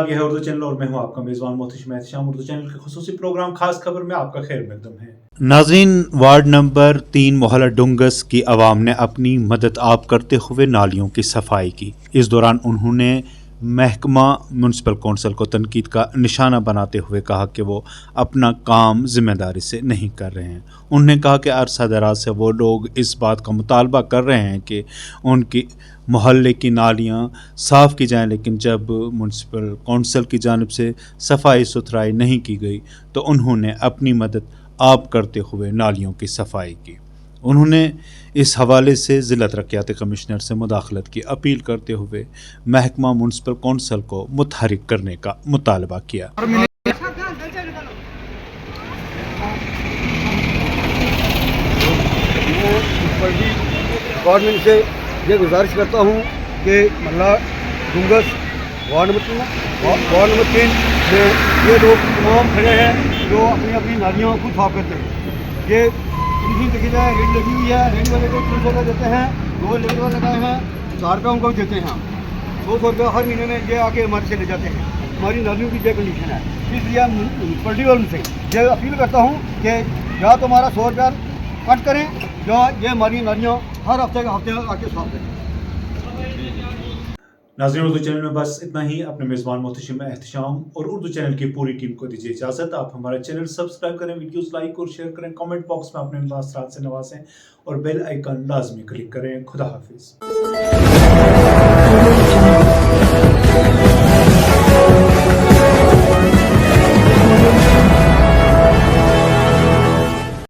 आदाब, यह है उर्दू चैनल और मैं हूं आपका मेज़बान मोहतशिम एहतिशाम। उर्दू चैनल के खुसूसी प्रोग्राम खास खबर में आपका खैर मकदम है। नाज़रीन, वार्ड नंबर 3 मोहल्ला डुंगस की आवाम ने अपनी मदद आप करते हुए नालियों की सफाई की। इस दौरान उन्होंने महकमा म्यूनसिपल कौंसिल को तनकीद का निशाना बनाते हुए कहा कि वो अपना काम जिम्मेदारी से नहीं कर रहे हैं। उन्होंने कहा कि अरसा दराज से वो लोग इस बात का मुतालबा कर रहे हैं कि उनकी मोहल्ले की नालियां साफ़ की जाएं, लेकिन जब म्यूनसिपल कौंसिल की जानिब से सफाई सुथराई नहीं की गई तो उन्होंने अपनी मदद आप करते हुए नालियों की सफाई की। उन्होंने इस हवाले से ज़िला तरक्याती कमिश्नर से मुदाखलत की अपील करते हुए महकमा म्यूनसिपल कौंसिल को मुतहरिक करने का मुतालबा किया। गवर्नमेंट से ये गुजारिश करता हूँ कि मोहल्ला डुंगस वार्ड नंबर 3 में ये लोग तमाम खड़े हैं जो अपनी अपनी नालियों को साफ करते हैं। ये इनकी देखी जाए रेड लगी हुई है, रेड वाले को 300 रुपये देते हैं, 2 लेबर वाले लगाए हैं, 4 रुपये उनको देते हैं। 200 रुपये हर महीने में ये आके हमारे से ले जाते हैं। हमारी नालियों की ये कंडीशन है, इसलिए म्यूनसिपलिटी वालों से ये अपील करता हूँ कि या तो हमारा 100 रुपया कट करें या ये हमारी नालियाँ हर हफ्ते आके साफ करें। नाज़रीन, उर्दू चैनल में बस इतना ही। अपने मेज़बान मोहतशिम एहतिशाम और उर्दू चैनल की पूरी टीम को दीजिए इजाज़त। आप हमारा चैनल सब्सक्राइब करें, वीडियोस लाइक और शेयर करें, कमेंट बॉक्स में अपने मुबासरात से नवाजें और बेल आइकन लाजमी क्लिक करें। खुदा हाफिज़।